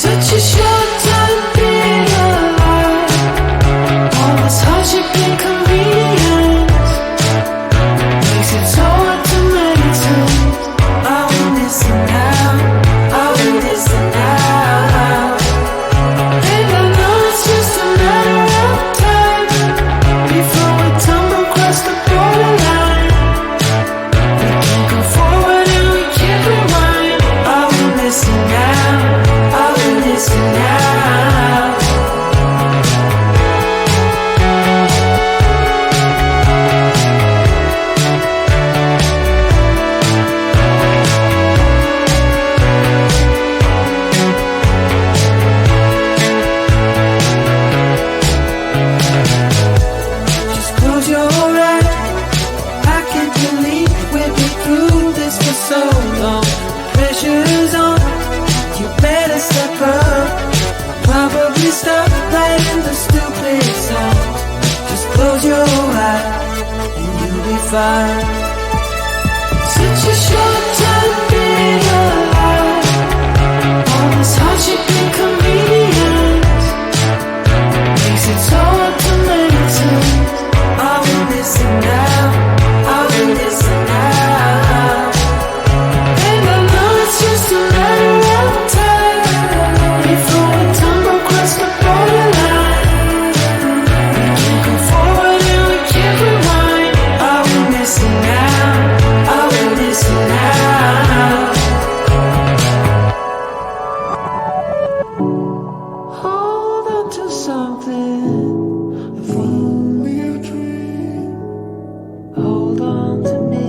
Such a short time being alive. All this hardship and convenience makes it so hard to make sense. I want this now, I want this now. And I know it's just a matter of time before we tumble across the borderline. We can't go forward and we can't rewind. I want this now, I want this now. Just close your eyes. I can't believe we've been through this for so long. Pressure's on, you better step up. Probably stop playing the stupid song. Just close your eyes and you'll be fine. Such a short time being alive. All this hardship and convenience makes it so hard to make sense. I want this now, I want this now. And I know it's just a matter of time before we tumble across the borderline. We can't go forward and we can't rewind. I want this now, I want this now. Hold on to something. If only a dream. Hold on to me.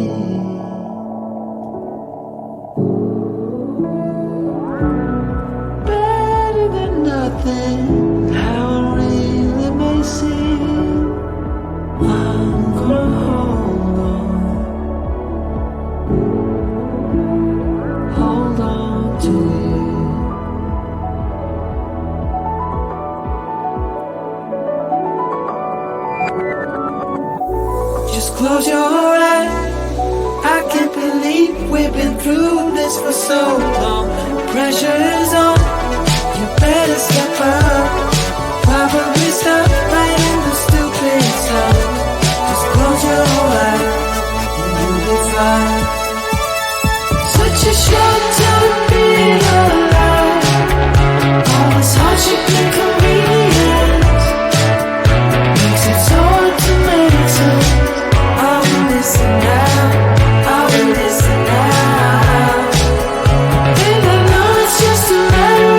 Better than nothing. How it really may seem. I'm gonna hold on to you. Just close your eyes. I can't believe we've been through this for so long. Pressure is on, you better step up. Probably stop playing the stupid song. Just close your eyes and you'll be fine. Such a short time being alive. All this hardship and convenience makes it so hard to make sense. I want this now, I want this now. And I know it's just a matter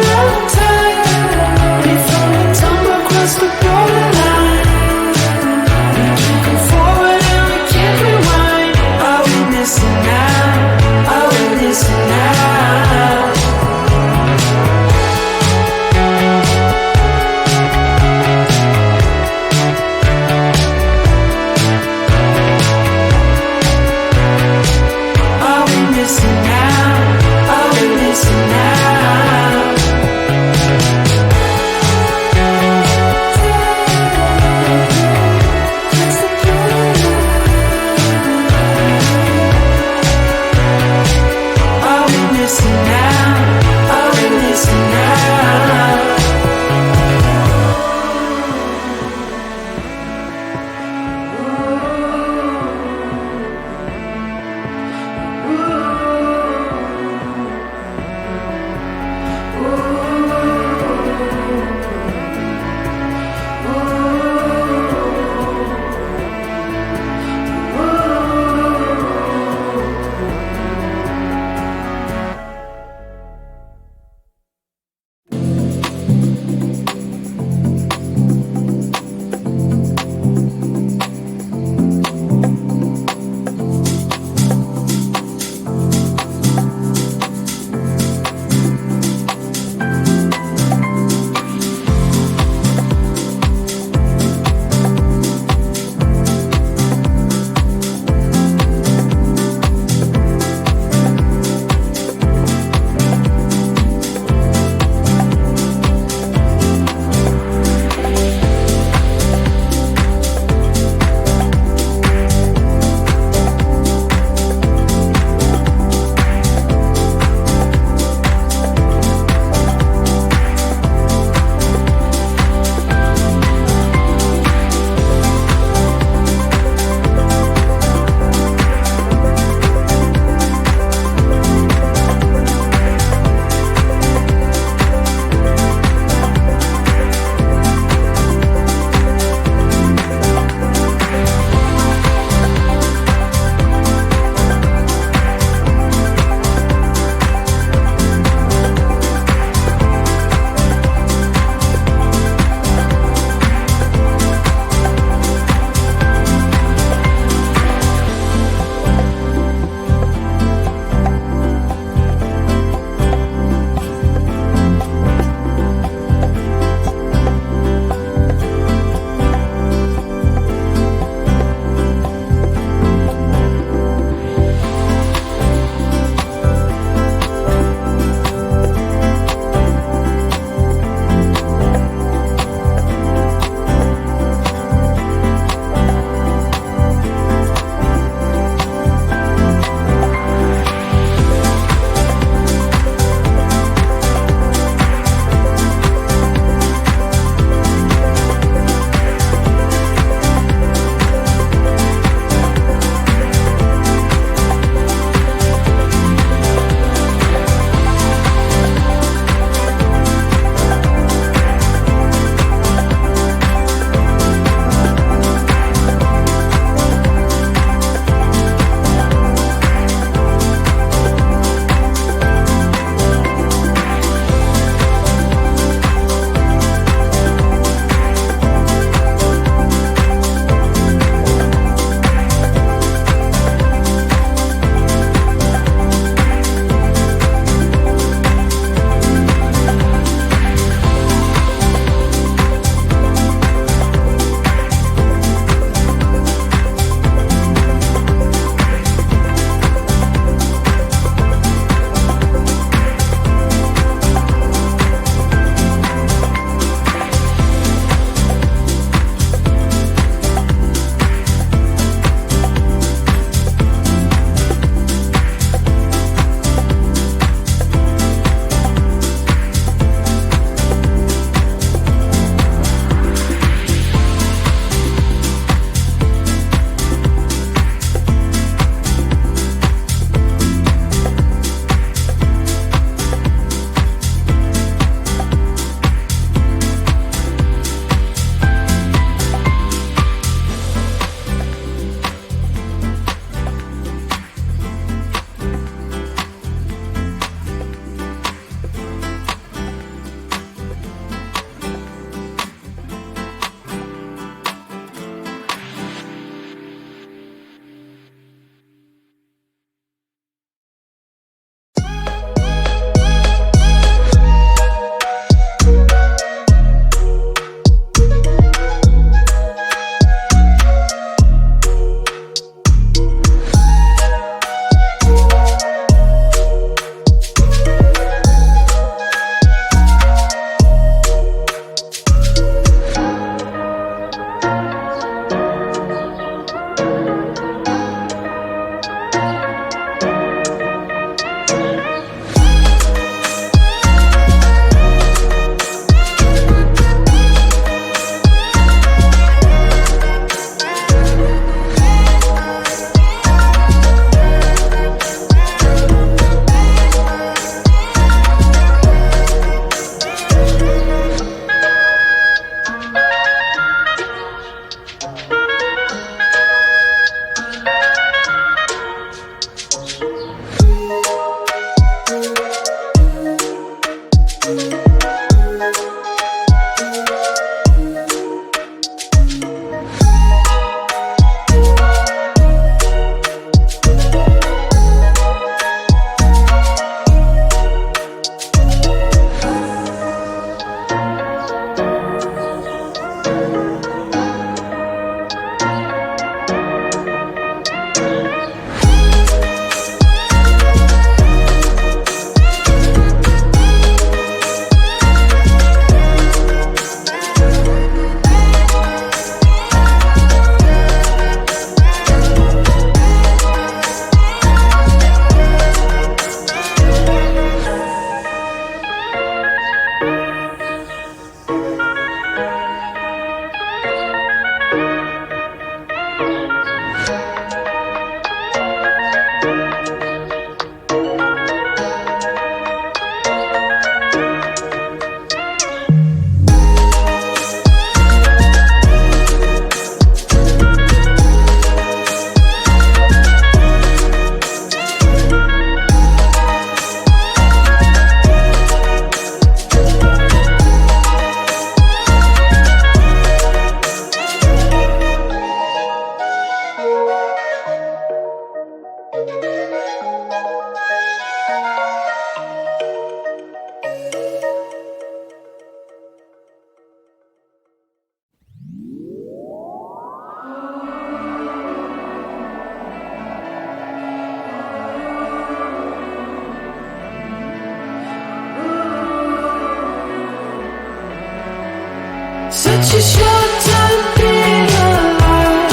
Such a short time being alive.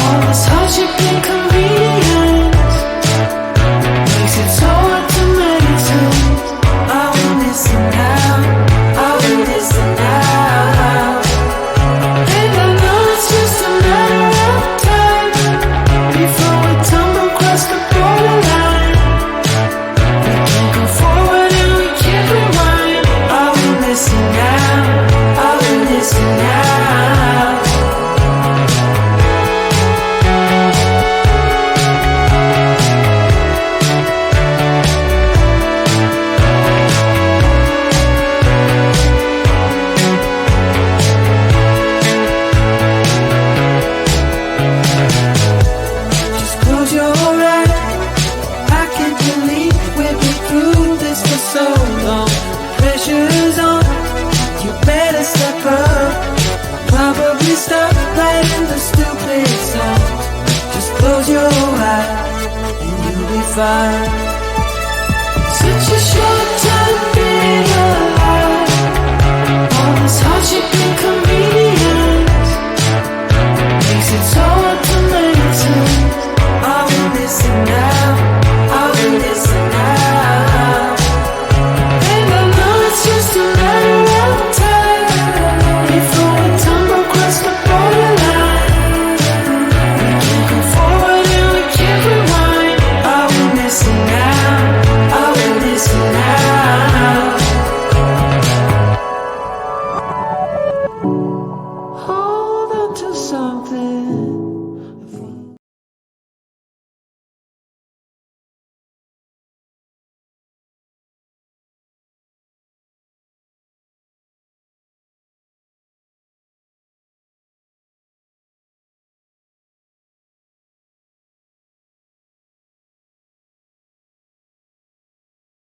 All this hardship and inconvenience makes it so hard to make sense. I will listen now, I will listen now. And I know it's just a matter of time before we tumble across the borderline. We can't go forward and we can't rewind. I will listen now, I will listen now. Just close your eyes. I can't believe we've been through this for so long. Pressure's on, you better step up. Probably stop playing the stupid songs. Just close your eyes and you'll be fine.